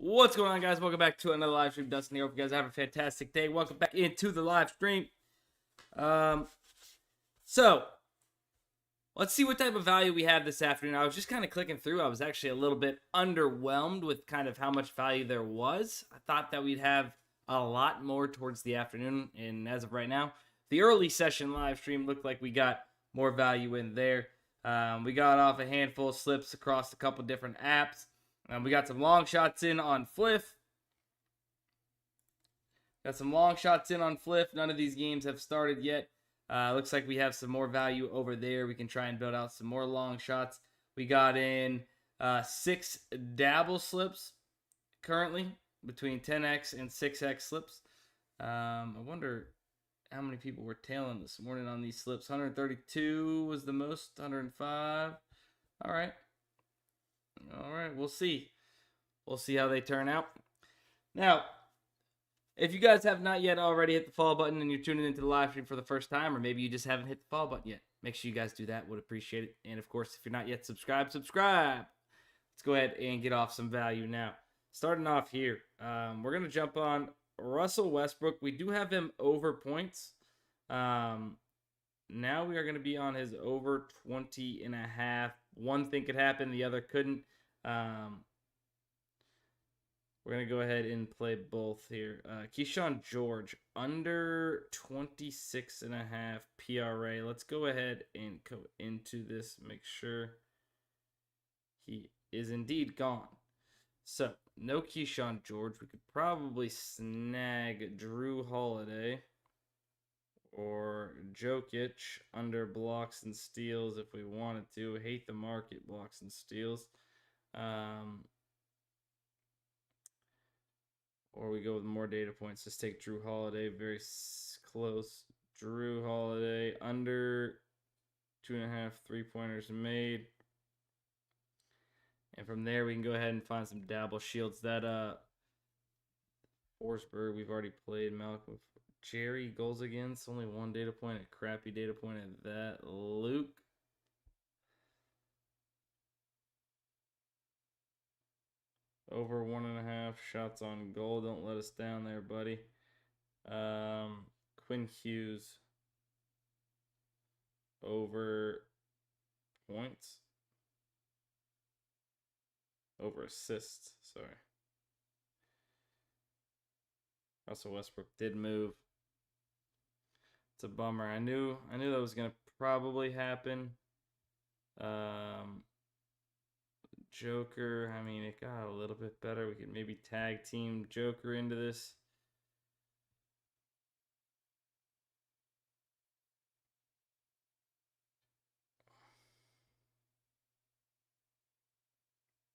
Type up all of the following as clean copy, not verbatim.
What's going on, guys? Welcome back to another live stream. Dustin here. Hope you guys have a fantastic day. Welcome back into the live stream. So let's see what type of value we have this afternoon. I was just kind of clicking through. I was actually a little bit underwhelmed with kind of how much value there was. I thought that we'd have a lot more towards the afternoon, and as of right now, the early session live stream looked like we got more value in there. We got off a handful of slips across a couple different apps. We got some long shots in on Fliff. None of these games have started yet. Looks like we have some more value over there. We can try and build out some more long shots. We got in 6 dabble slips currently, between 10x and 6x slips. I wonder how many people were tailing this morning on these slips. 132 was the most, 105. All right, we'll see. We'll see how they turn out. Now, if you guys have not yet already hit the follow button and you're tuning into the live stream for the first time, or maybe you just haven't hit the follow button yet, make sure you guys do that. Would appreciate it. And of course, if you're not yet subscribed, subscribe. Let's go ahead and get off some value now. Starting off here, we're going to jump on Russell Westbrook. We do have him over points. Now we are going to be on his over 20.5. One thing could happen, the other couldn't. We're going to go ahead and play both here. Keyshawn George, under 26.5 PRA. Let's go ahead and go into this, make sure he is indeed gone. So, no Keyshawn George. We could probably snag Drew Holiday or Jokic under blocks and steals if we wanted to. Hate the market, blocks and steals. Or we go with more data points. Just take Drew Holiday, very close. Drew Holiday, under 2.5 3-pointers made. And from there, we can go ahead and find some dabble shields. That Forsberg, we've already played. Malcolm, Jerry goals against. Only one data point, a crappy data point at that. Luke. Over 1.5 shots on goal. Don't let us down there, buddy. Quinn Hughes. Over points. Over assists. Sorry. Russell Westbrook did move. It's a bummer. I knew that was gonna probably happen. Joker, I mean, it got a little bit better. We could maybe tag team Joker into this.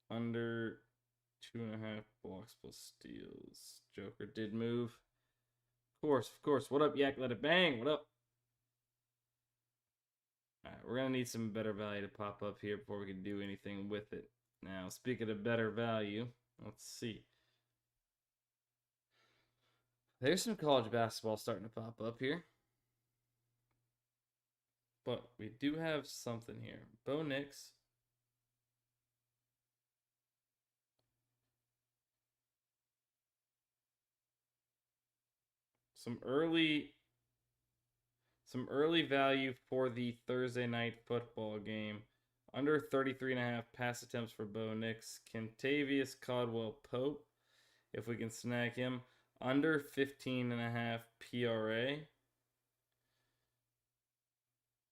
Under 2.5 blocks plus steals. Joker did move. Of course. What up, Yak? Let it bang. What up? All right, we're going to need some better value to pop up here before we can do anything with it. Now, speaking of better value, let's see. There's some college basketball starting to pop up here. But we do have something here. Bo Nix. Some early value for the Thursday night football game. Under 33.5 pass attempts for Bo Nix. Kentavious Caldwell-Pope, if we can snag him. Under 15.5 PRA.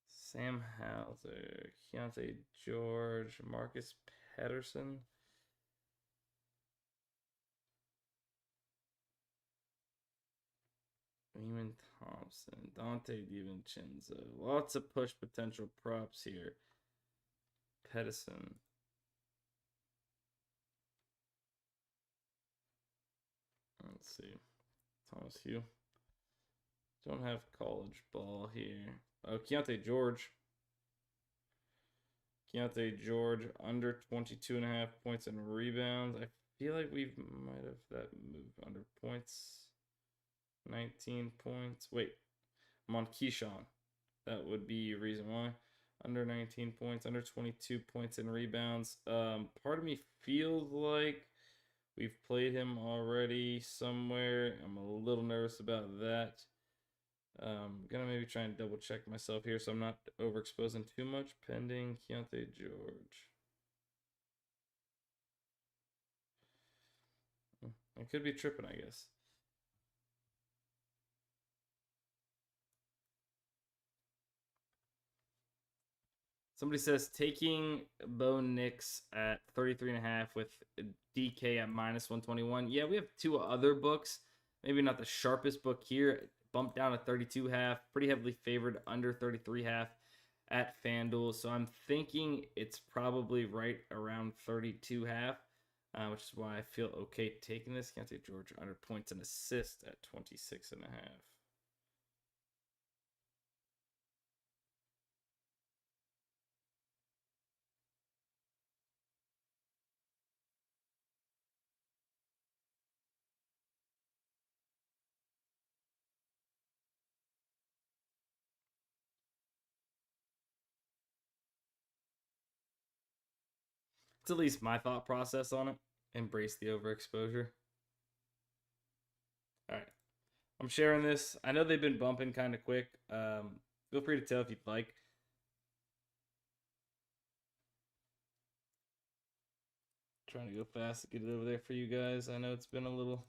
Sam Hauser, Keontae George, Marcus Patterson. Eamon Thompson, Dante DiVincenzo. Lots of push potential props here. Pedersen. Let's see. Thomas Hugh. Don't have college ball here. Oh, Keontae George. Keontae George, under 22.5 points and rebounds. I feel like we might have that move under points. 19 points. Wait, I'm on Keyshawn. That would be a reason why. Under 19 points, under 22 points in rebounds. Part of me feels like We've played him already somewhere. I'm a little nervous about that. Gonna maybe try and double check myself here so I'm not overexposing too much. Pending Keontae George. I could be tripping, I guess. Somebody says taking Bo Nix at 33.5 with DK at minus 121. Yeah, we have two other books. Maybe not the sharpest book here. Bumped down to 32.5. Pretty heavily favored under 33.5 at FanDuel. So I'm thinking it's probably right around 32.5, which is why I feel okay taking this. Can't take Georgia under points and assist at 26.5. It's at least my thought process on it. Embrace the overexposure. All right. I'm sharing this. I know they've been bumping kind of quick. Feel free to tell if you'd like. Trying to go fast to get it over there for you guys. I know it's been a little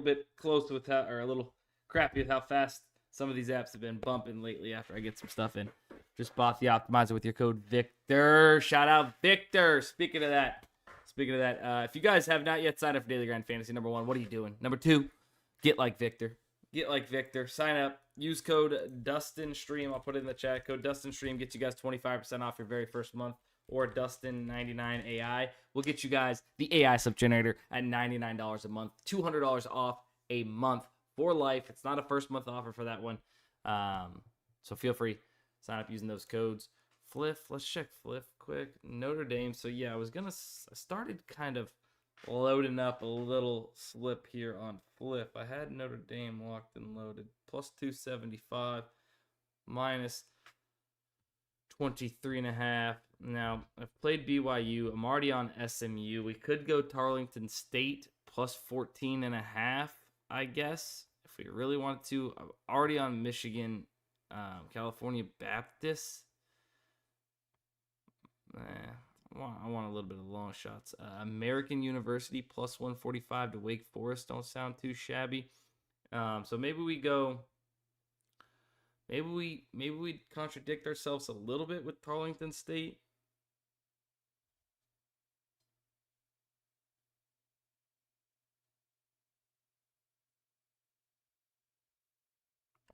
bit close with how, or a little crappy with how fast some of these apps have been bumping lately after I get some stuff in. Just bought the optimizer with your code Victor. Shout out Victor. Speaking of that, if you guys have not yet signed up for Daily Grind Fantasy, number one, what are you doing? Number two, get like Victor. Get like Victor. Sign up. Use code DUSTINSTREAM. I'll put it in the chat. Code DUSTINSTREAM gets you guys 25% off your very first month. Or DUSTIN99 AI. We'll get you guys the AI sub generator at $99 a month. $200 off a month for life. It's not a first month offer for that one. So feel free. Sign up using those codes. Fliff. Let's check Fliff quick. Notre Dame. So yeah, I started kind of loading up a little slip here on Fliff. I had Notre Dame locked and loaded. Plus 275. Minus 23.5. Now, I've played BYU. I'm already on SMU. We could go Tarleton State plus 14.5, I guess, if we really wanted to. I'm already on Michigan, California Baptist. I want a little bit of long shots. American University plus 145 to Wake Forest. Don't sound too shabby. So maybe we go... Maybe we contradict ourselves a little bit with Tarleton State.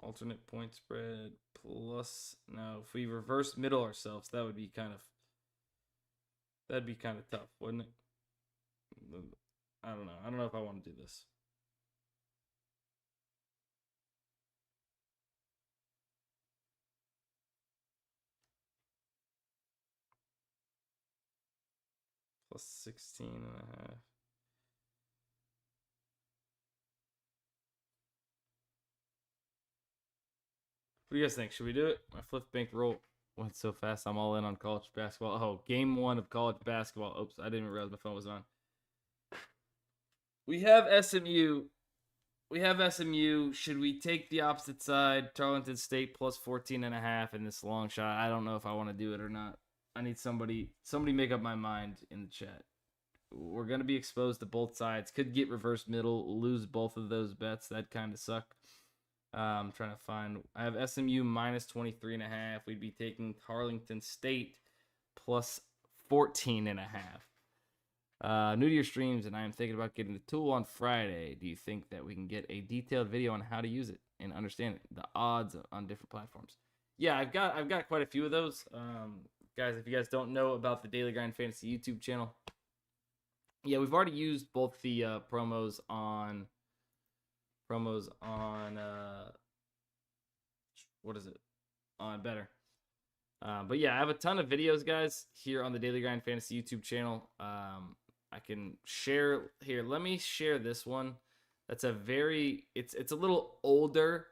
Alternate point spread plus. Now, if we reverse middle ourselves, that'd be kind of tough, wouldn't it? I don't know. I don't know if I want to do this. Plus 16.5. What do you guys think? Should we do it? My Fliff bankroll went so fast. I'm all in on college basketball. Oh, game one of college basketball. Oops, I didn't realize my phone was on. We have SMU. Should we take the opposite side? Tarleton State plus 14.5 in this long shot. I don't know if I want to do it or not. I need somebody make up my mind in the chat. We're going to be exposed to both sides. Could get reverse middle, lose both of those bets. That'd kind of suck. I'm trying to find. I have SMU minus 23.5. We'd be taking Tarleton State plus 14.5. New to your streams, and I am thinking about getting the tool on Friday. Do you think that we can get a detailed video on how to use it and understand the odds on different platforms? Yeah, I've got quite a few of those. Guys, if you guys don't know about the Daily Grind Fantasy YouTube channel, yeah, we've already used both the promos on what is it? On Better. But yeah, I have a ton of videos, guys, here on the Daily Grind Fantasy YouTube channel. I can share here. Let me share this one. That's a very it's a little older.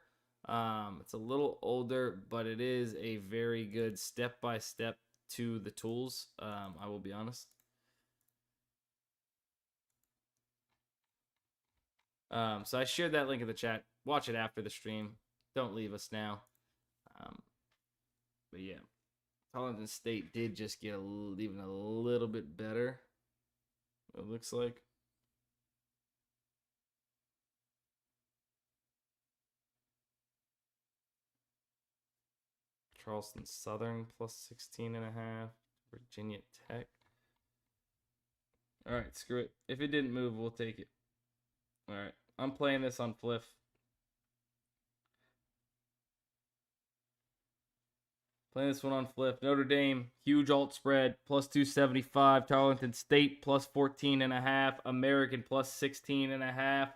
It's a little older, but it is a very good step-by-step to the tools. I will be honest. So I shared that link in the chat. Watch it after the stream. Don't leave us now. But yeah, Tarleton State did just get even a little bit better. It looks like. Charleston Southern plus 16.5. Virginia Tech. All right, screw it. If it didn't move, we'll take it. All right, I'm playing this on Fliff. Playing this one on Fliff. Notre Dame, huge alt spread, plus 275. Tarleton State, plus 14.5. American, plus 16.5.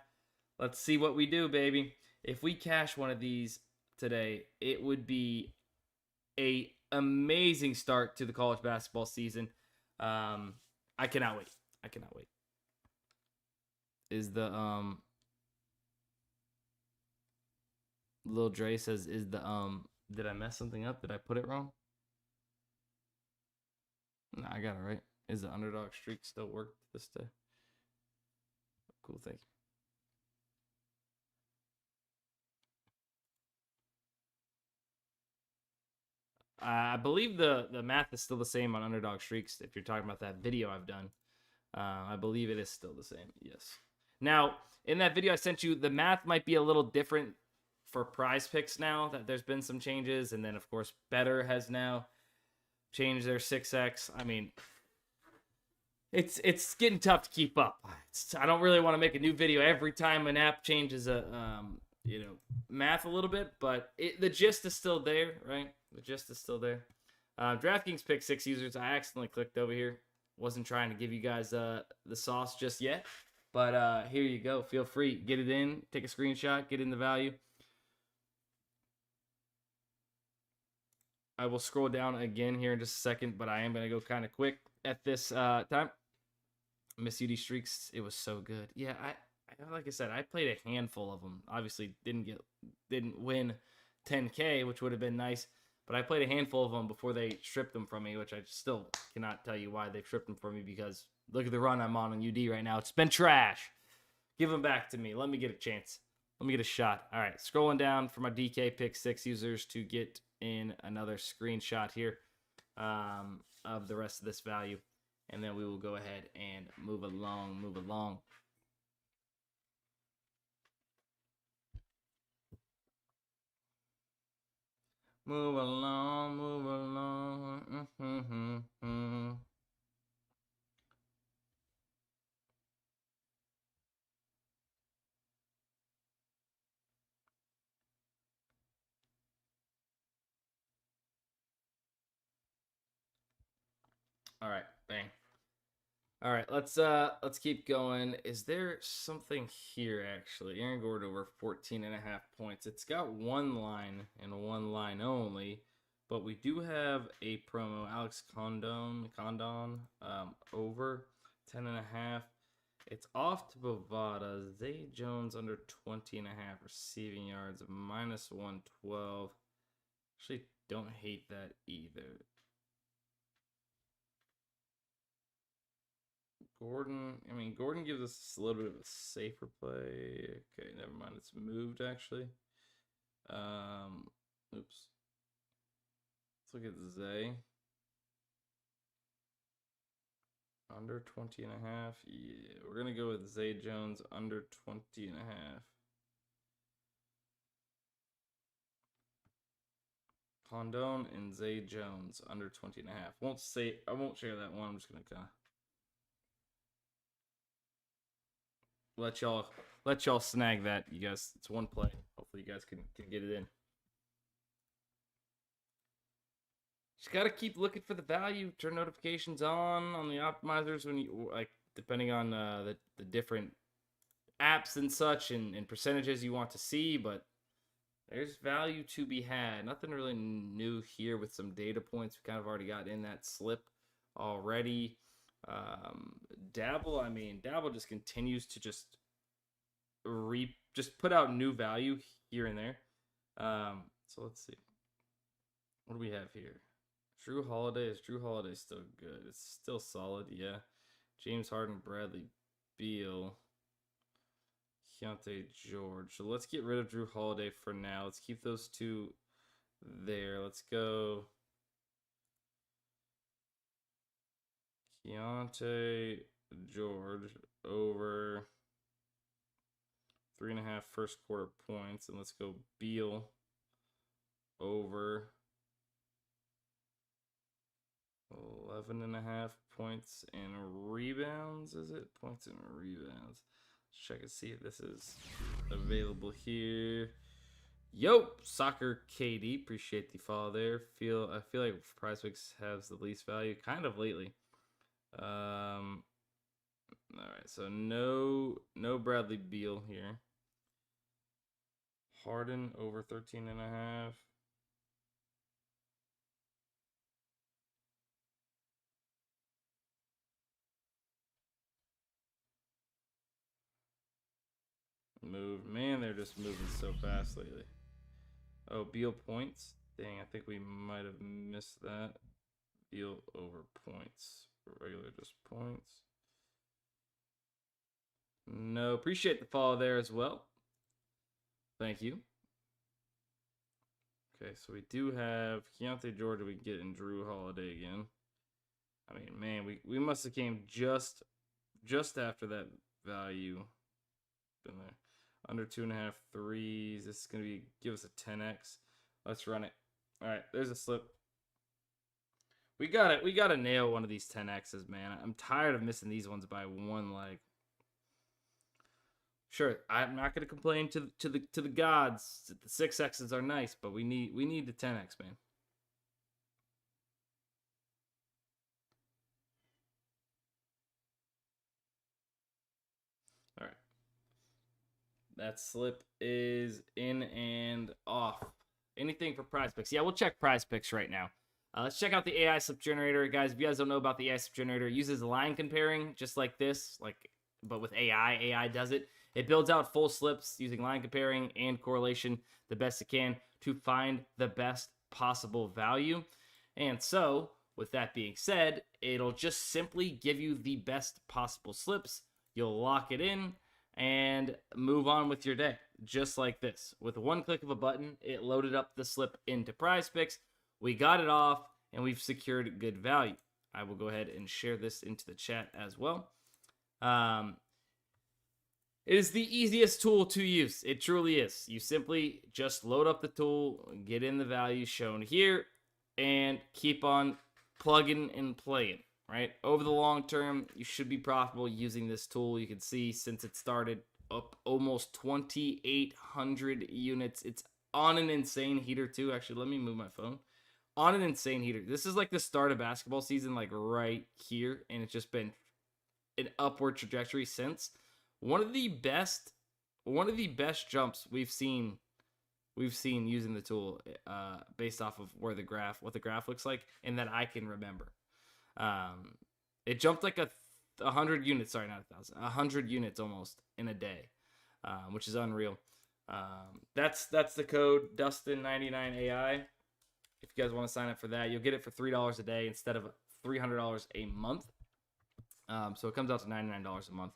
Let's see what we do, baby. If we cash one of these today, it would be a amazing start to the college basketball season. I cannot wait. I cannot wait. Is the Lil Dre says, is the did I mess something up? Did I put it wrong? No, I got it right. Is the underdog streak still work this day? Cool, thank you. I believe the math is still the same on underdog streaks. If you're talking about that video I've done, I believe it is still the same. Yes. Now, in that video I sent you, the math might be a little different for PrizePicks now that there's been some changes. And then, of course, Better has now changed their 6X. I mean, it's getting tough to keep up. I don't really want to make a new video every time an app changes math a little bit, but the gist is still there, right? The gist is still there. DraftKings pick 6 users. I accidentally clicked over here. Wasn't trying to give you guys the sauce just yet, but here you go. Feel free, get it in, take a screenshot, get in the value. I will scroll down again here in just a second, but I am going to go kind of quick at this time. Miss UD Streaks, it was so good. Yeah, I like I said, I played a handful of them. Obviously, didn't win 10K, which would have been nice, but I played a handful of them before they stripped them from me, which I still cannot tell you why they stripped them from me, because look at the run I'm on UD right now. It's been trash. Give them back to me. Let me get a chance. Let me get a shot. All right, scrolling down for my DK pick 6 users to get in another screenshot here of the rest of this value, and then we will go ahead and move along. Move along. All right, bang. All right, let's keep going. Is there something here actually? Aaron Gordon over 14.5 points. It's got one line and one line only, but we do have a promo. Alex Condon over 10.5. It's off to Bovada. Zay Jones under 20.5 receiving yards, minus 112. Actually, don't hate that either. Gordon gives us a little bit of a safer play. Okay, never mind. It's moved actually. Oops. Let's look at Zay. Under 20.5. Yeah, we're gonna go with Zay Jones under 20.5. Condon and Zay Jones under 20.5. I won't share that one. I'm just gonna kind of let y'all snag that, you guys. It's one play. Hopefully you guys can get it in. Just gotta keep looking for the value. Turn notifications on the optimizers when you depending on the different apps and such and percentages you want to see, but there's value to be had. Nothing really new here with some data points. We kind of already got in that slip already. Dabble just continues to just put out new value here and there. So let's see. What do we have here? Drew Holiday. Is Drew Holiday still good? It's still solid, yeah. James Harden, Bradley Beal. Keontae George. So let's get rid of Drew Holiday for now. Let's keep those two there. Let's go Keontae George over 3.5 first quarter points. And let's go Beal over 11.5 points and rebounds. Is it points and rebounds? Let's check and see if this is available here. Yo, Soccer KD, appreciate the follow there. I feel like PrizePicks has the least value kind of lately. All right, so no Bradley Beal here. Harden over 13.5. Man, they're just moving so fast lately. Oh, Beal points. Dang, I think we might have missed that. Beal over points. Regular just points. No, appreciate the follow there as well. Thank you. Okay, so we do have Keontae George. We get in Drew Holiday again. I mean, man, we must have came just after that value. Been there. Under 2.5 threes. This is gonna give us a 10x. Let's run it. All right, there's a slip. We gotta nail one of these 10x's, man. I'm tired of missing these ones by one leg. Sure, I'm not gonna complain to the gods. The 6x's are nice, but we need the 10x, man. All right. That slip is in and off. Anything for PrizePicks? Yeah, we'll check PrizePicks right now. Let's check out the AI slip generator, guys. If you guys don't know about the AI slip generator, it uses line comparing just like this, but with AI. AI does it. It builds out full slips using line comparing and correlation the best it can to find the best possible value. And so, with that being said, it'll just simply give you the best possible slips. You'll lock it in and move on with your day, just like this. With one click of a button, it loaded up the slip into PrizePicks. We got it off, and we've secured good value. I will go ahead and share this into the chat as well. It is the easiest tool to use. It truly is. You simply just load up the tool, get in the value shown here, and keep on plugging and playing. Right? Over the long term, you should be profitable using this tool. You can see since it started up almost 2,800 units. It's on an insane heater too. Actually, let me move my phone. On an insane heater. This is like the start of basketball season, like right here, and it's just been an upward trajectory since. One of the best jumps we've seen using the tool, based off of what the graph looks like, and that I can remember. It jumped like 100 units. Sorry, not 1,000. 100 units almost in a day, which is unreal. That's the code DUSTIN99AI. If you guys want to sign up for that, you'll get it for $3 a day instead of $300 a month. So it comes out to $99 a month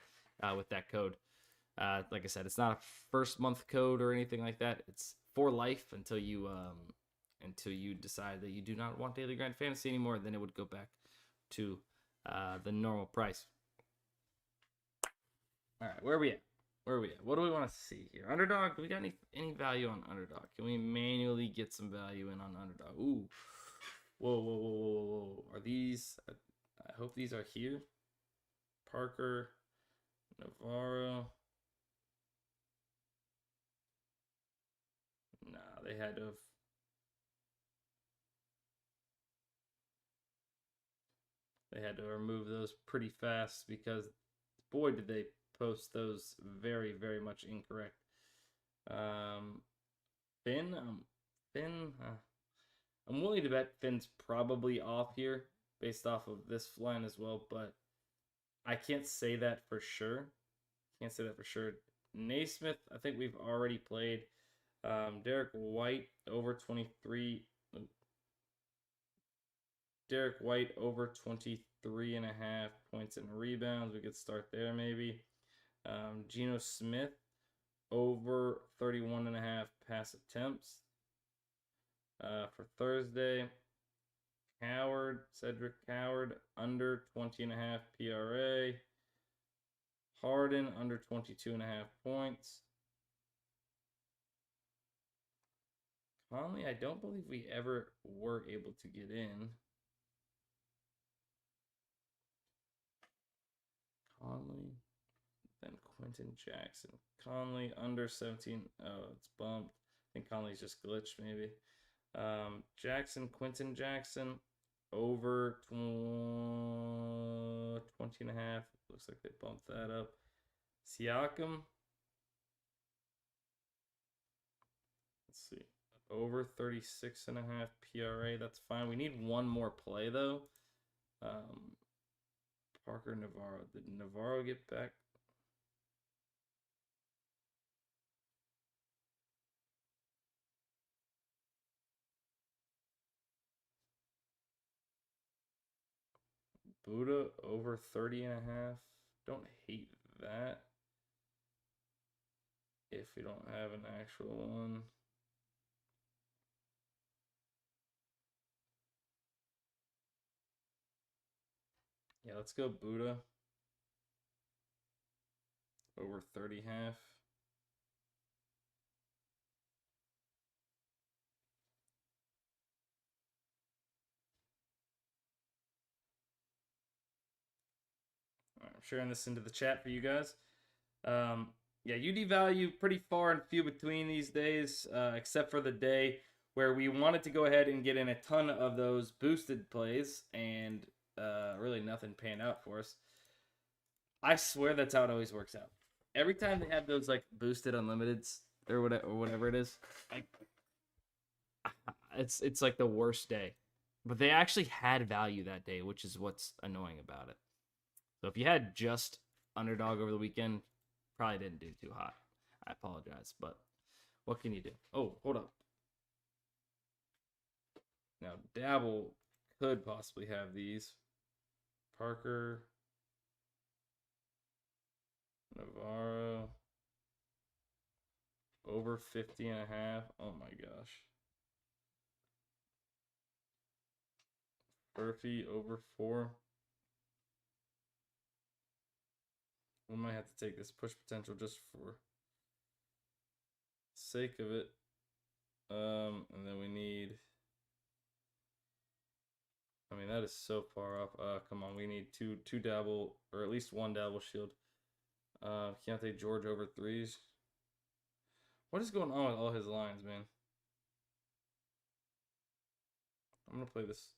with that code. Like I said, it's not a first month code or anything like that. It's for life until you decide that you do not want daily grind fantasy anymore. Then it would go back to the normal price. All right, where are we at? What do we want to see here? Underdog, do we got any value on Underdog? Can we manually get some value in on Underdog? Ooh. Whoa. Are these... I hope these are here. Parker, Navarro. Nah, they had to have... They had to remove those pretty fast because, boy, did they post those very, very much incorrect. Finn, I'm willing to bet Finn's probably off here based off of this line as well, but I can't say that for sure. Naismith, I think we've already played. Derek White over 23. Derek White over 23.5 points and rebounds. We could start there maybe. Geno Smith over 31.5 pass attempts. For Thursday, Cedric Coward, under 20.5 PRA. Harden, under 22.5 points. Conley, I don't believe we ever were able to get in. Conley, then Quentin Jackson. Conley, under 17. Oh, it's bumped. I think Conley's just glitched, maybe. Jackson, Quentin Jackson, over 20.5. Looks like they bumped that up. Siakam. Let's see. Over 36.5 PRA. That's fine. We need one more play, though. Parker Navarro. Did Navarro get back? Buddha over 30.5. Don't hate that. If we don't have an actual one. Yeah, let's go Buddha. Over 30.5. I'm sharing this into the chat for you guys. Yeah, UD value pretty far and few between these days, except for the day where we wanted to go ahead and get in a ton of those boosted plays, and really nothing panned out for us. I swear that's how it always works out. Every time they have those like boosted unlimiteds or whatever it is, it's like the worst day. But they actually had value that day, which is what's annoying about it. So if you had just Underdog over the weekend, probably didn't do too hot. I apologize, but what can you do? Oh, hold up. Now, Dabble could possibly have these. Parker, Navarro, over 50.5. Oh my gosh. Murphy, over 4. We might have to take this push potential just for sake of it. And then we need, I mean, that is so far off. Come on, we need two dabble, or at least one dabble shield. Keontae George over 3s. What is going on with all his lines, man? I'm gonna play this.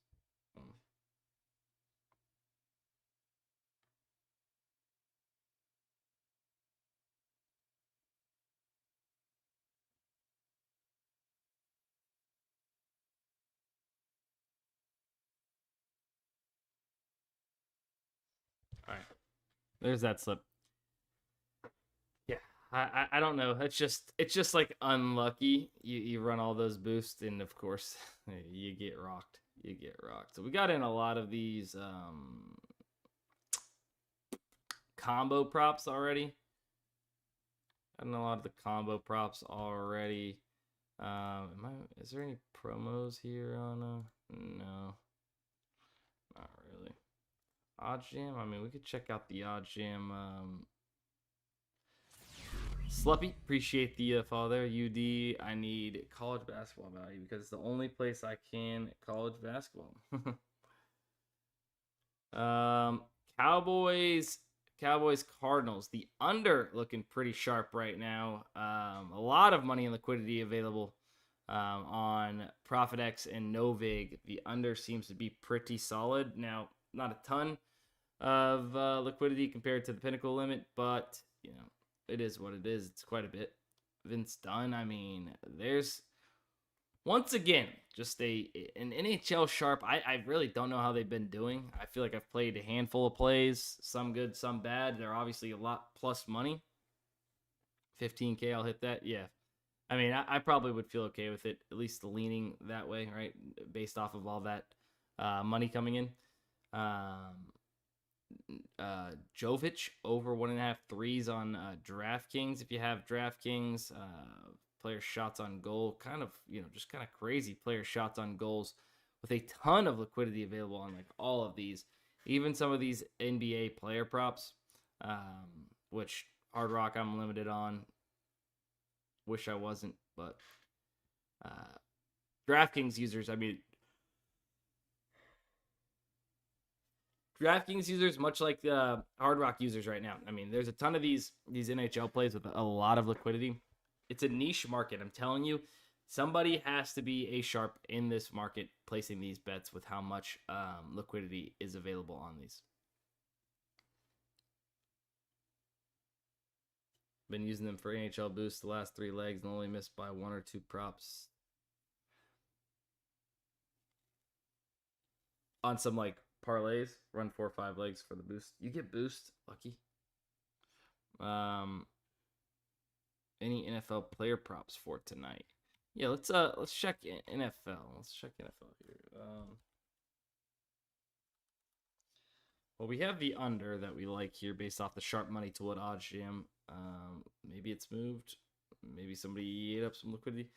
All right, there's that slip. Yeah, I don't know. It's just like unlucky. You run all those boosts, and of course you get rocked. You get rocked. So we got in a lot of these combo props already. Gotten a lot of the combo props already. Is there any promos here on no, not really. Odd Jam, I mean, we could check out the Odd Jam. Sluppy, appreciate the follow there. UD, I need college basketball value because it's the only place I can college basketball. Cowboys, Cardinals. The under looking pretty sharp right now. A lot of money and liquidity available on ProfitX and Novig. The under seems to be pretty solid. Now, not a ton of liquidity compared to the Pinnacle limit, but you know, it is what it is. It's quite a bit. Vince Dunn, I mean, there's once again just an NHL sharp. I really don't know how they've been doing. I feel like I've played a handful of plays, some good, some bad. They're obviously a lot plus money. 15K, I'll hit that. Yeah. I mean, I probably would feel okay with it, at least leaning that way, right? Based off of all that money coming in. Jovic over 1.5 threes on DraftKings. If you have DraftKings, player shots on goal, kind of, just kind of crazy player shots on goals with a ton of liquidity available on like all of these, even some of these NBA player props, which Hard Rock I'm limited on. Wish I wasn't, but DraftKings users, DraftKings users, much like Hard Rock users right now. There's a ton of these NHL plays with a lot of liquidity. It's a niche market. I'm telling you, somebody has to be a sharp in this market placing these bets with how much liquidity is available on these. Been using them for NHL boost the last 3 legs and only missed by 1 or 2 props. On some like parlays, run 4 or 5 legs for the boost. You get boost, lucky. Any NFL player props for tonight? Yeah, let's check NFL. Let's check NFL here. Well, we have the under that we like here based off the sharp money tool at OddsJam. Maybe it's moved. Maybe somebody ate up some liquidity.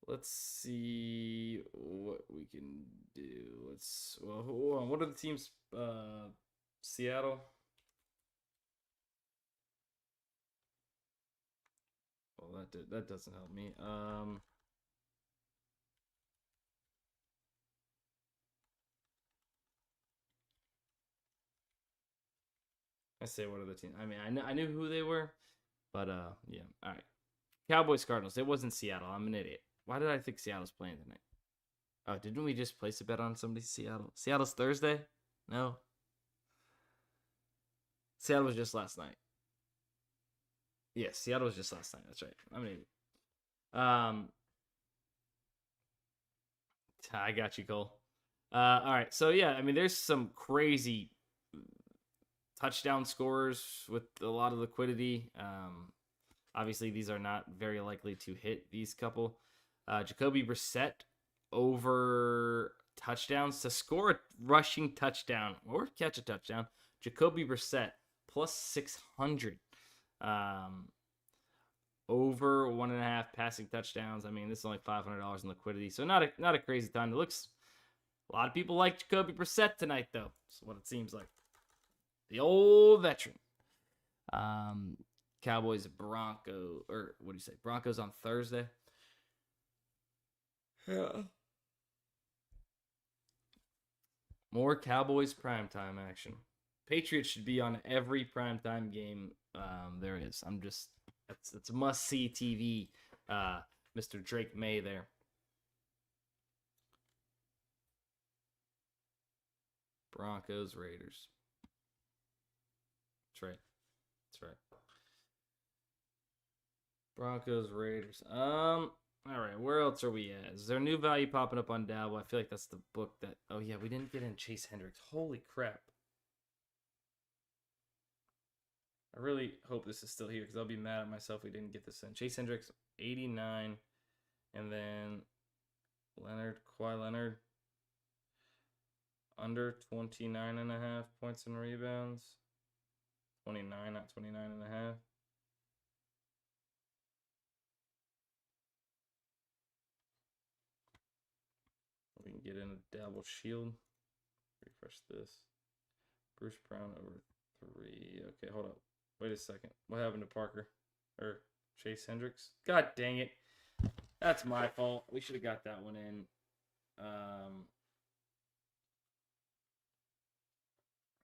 Let's see what we can do. Hold on. What are the teams? Seattle. Well, that doesn't help me. I say what are the teams? I knew who they were, but yeah. All right. Cowboys Cardinals. It wasn't Seattle. I'm an idiot. Why did I think Seattle's playing tonight? Oh, didn't we just place a bet on somebody? Seattle's Thursday? No. Seattle was just last night. Yes, Seattle was just last night. That's right. I'm an idiot. I got you, Cole. All right. So yeah, there's some crazy touchdown scorers with a lot of liquidity. Obviously, these are not very likely to hit these couple. Jacoby Brissett over touchdowns to score a rushing touchdown or catch a touchdown. Jacoby Brissett plus 600. Over 1.5 passing touchdowns. This is only $500 in liquidity, so not a crazy ton. It looks a lot of people like Jacoby Brissett tonight, though. That's what it seems like. The old veteran. Cowboys, Broncos, or what do you say? Broncos on Thursday. Yeah. More Cowboys primetime action. Patriots should be on every primetime game there is. It's a must-see TV. Mr. Drake May there. Broncos, Raiders. That's right. Broncos, Raiders. All right, where else are we at? Is there new value popping up on Dabble? I feel like that's the book that... Oh, yeah, we didn't get in Chase Hendricks. Holy crap. I really hope this is still here because I'll be mad at myself if we didn't get this in. Chase Hendricks, 89. And then Kawhi Leonard, under 29.5 points and rebounds. 29, not 29.5. We can get in a Dabble Shield. Refresh this. Bruce Brown over 3. Okay, hold up. Wait a second. What happened to Parker? Or Chase Hendricks? God dang it. That's my fault. We should have got that one in.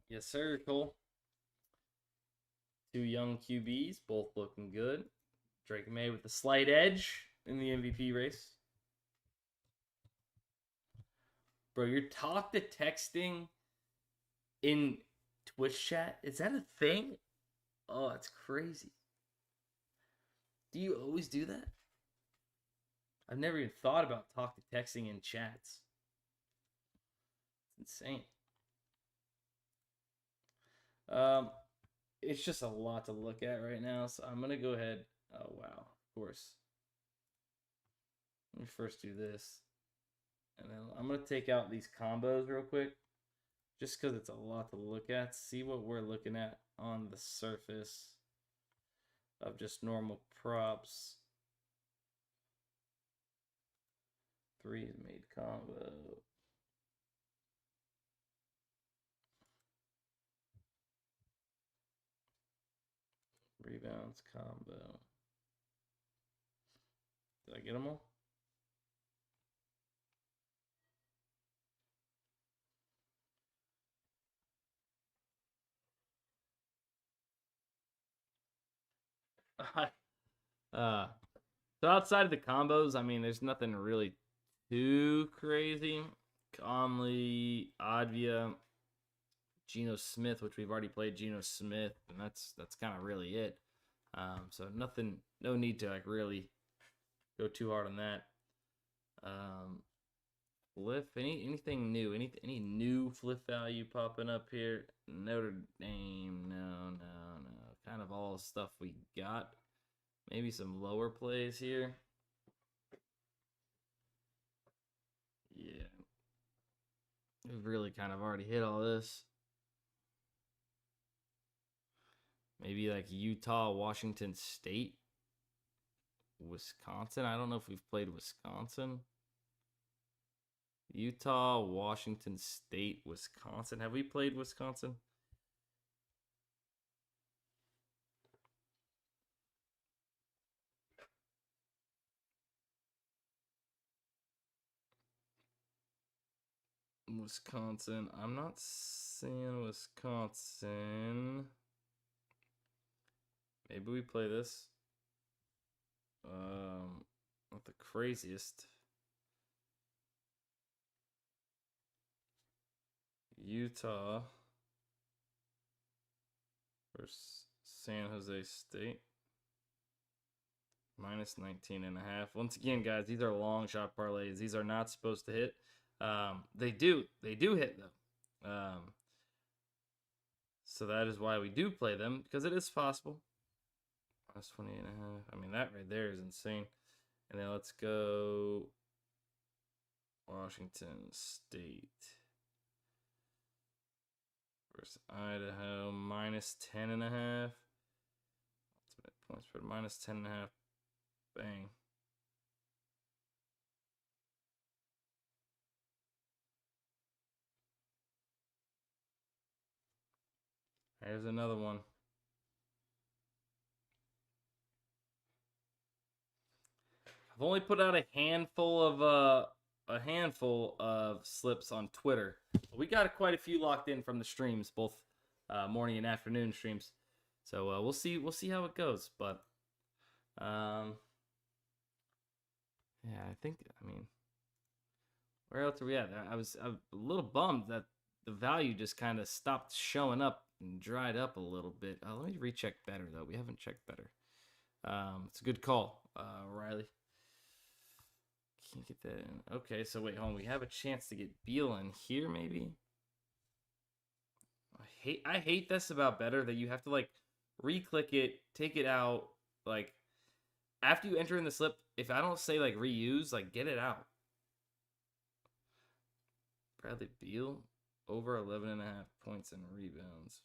Yes, sir, Cole. 2 young QBs, both looking good. Drake May with a slight edge in the MVP race. Bro, you're talk to texting in Twitch chat? Is that a thing? Oh, that's crazy. Do you always do that? I've never even thought about talk to texting in chats. It's insane. It's just a lot to look at right now, so I'm gonna go ahead. Oh wow, of course. Let me first do this, and then I'm gonna take out these combos real quick. just because it's a lot to look at. See what we're looking at on the surface of just normal props. Threes made combo. Rebounds combo. Did I get them all? So outside of the combos, I mean, there's nothing really too crazy. Conley, Advia, Geno Smith, which we've already played Geno Smith, and that's kind of really it. So nothing, no need to like really go too hard on that. Fliff, anything new? Any new Fliff value popping up here? Notre Dame, no. Kind of all the stuff we got. Maybe some lower plays here. Yeah. We've really kind of already hit all this. Maybe like Utah, Washington State, Wisconsin. I don't know if we've played Wisconsin. Utah, Washington State, Wisconsin. Have we played Wisconsin? Wisconsin. I'm not seeing Wisconsin. Maybe we play this. Not the craziest. Utah versus San Jose State. Minus 19.5. Once again, guys, these are long shot parlays. These are not supposed to hit. They do hit though. So that is why we do play them, because it is possible. Minus 20.5. I mean, that right there is insane. And then let's go Washington State versus Idaho. Minus 10.5. Ultimate points spread minus 10.5. Bang. Here's another one. I've only put out a handful of slips on Twitter. We got quite a few locked in from the streams, both morning and afternoon streams. So we'll see how it goes. But yeah, I mean, where else are we at? I was a little bummed that the value just kind of stopped showing up and dried up a little bit. Let me recheck better though. We haven't checked better. It's a good call, Riley. Can't get that in. Okay, so wait, hold on. We have a chance to get Beal in here, maybe. I hate this about better, that you have to like re-click it, take it out. Like after you enter in the slip, if I don't say like reuse, like get it out. Bradley Beal over 11.5 points and rebounds.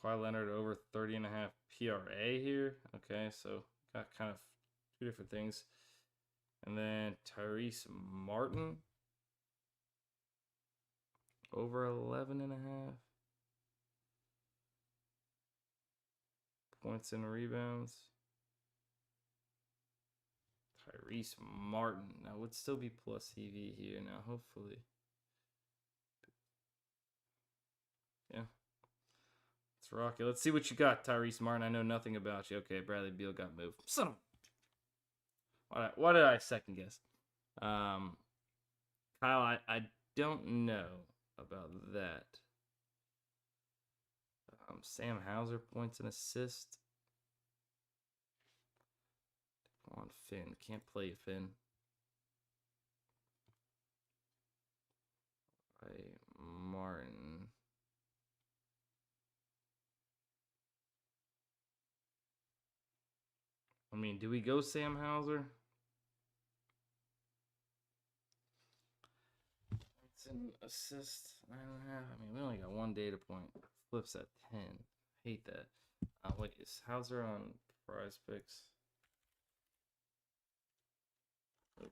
Kawhi Leonard over 30.5 PRA here. Okay, so got kind of two different things. And then Tyrese Martin over 11.5 points and rebounds. Tyrese Martin. Now would still be plus EV here now, hopefully. Yeah. Let's rock it. Let's see what you got, Tyrese Martin. I know nothing about you. Okay, Bradley Beal got moved. Son of... What did I second guess? Kyle, I don't know about that. Sam Hauser points and assist. Come on, Finn. Can't play Finn. Right, Martin. I mean, do we go Sam Hauser? and assists 9.5. I mean, we only got one data point. Fliff's at 10. Hate that. Wait, is Hauser on PrizePicks? Oops.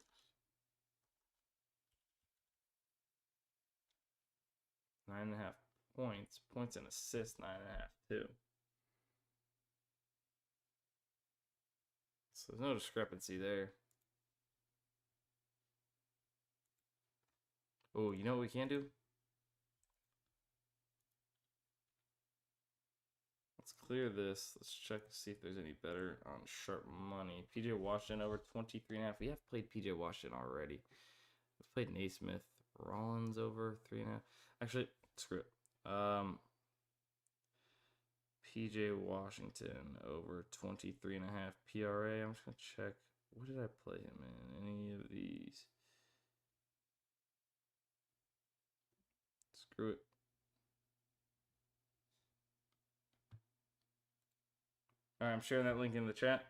9.5 points. Points and assists 9.5 too. So there's no discrepancy there. Oh, you know what we can do? Let's clear this. Let's check to see if there's any better on sharp money. PJ Washington over 23.5. We have played PJ Washington already. We've played Naismith. Rollins over 3.5. Actually, screw it. PJ Washington over 23.5 PRA. I'm just going to check. What did I play him in? Any of these? Screw it. All right, I'm sharing that link in the chat.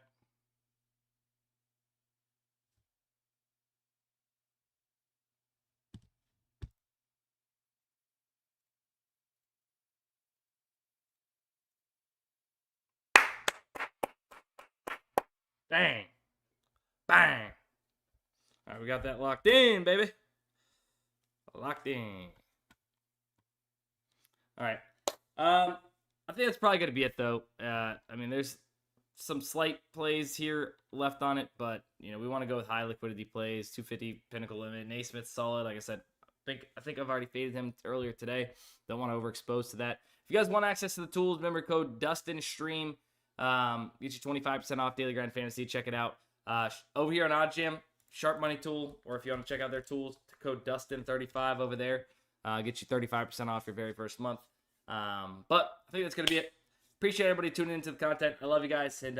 Bang. Bang. All right, we got that locked in, baby. Locked in. All right. I think that's probably going to be it, though. I mean, there's some slight plays here left on it, but, you know, we want to go with high liquidity plays, 250 pinnacle limit. Naismith's solid. Like I said, I think I've already faded him earlier today. Don't want to overexpose to that. If you guys want access to the tools, remember code DUSTINSTREAM. Get you 25% off Daily Grind Fantasy. Check it out. Over here on OddsJam, Sharp Money Tool, or if you want to check out their tools, code DUSTIN35 over there. Get you 35% off your very first month. But I think that's going to be it. Appreciate everybody tuning into the content. I love you guys, and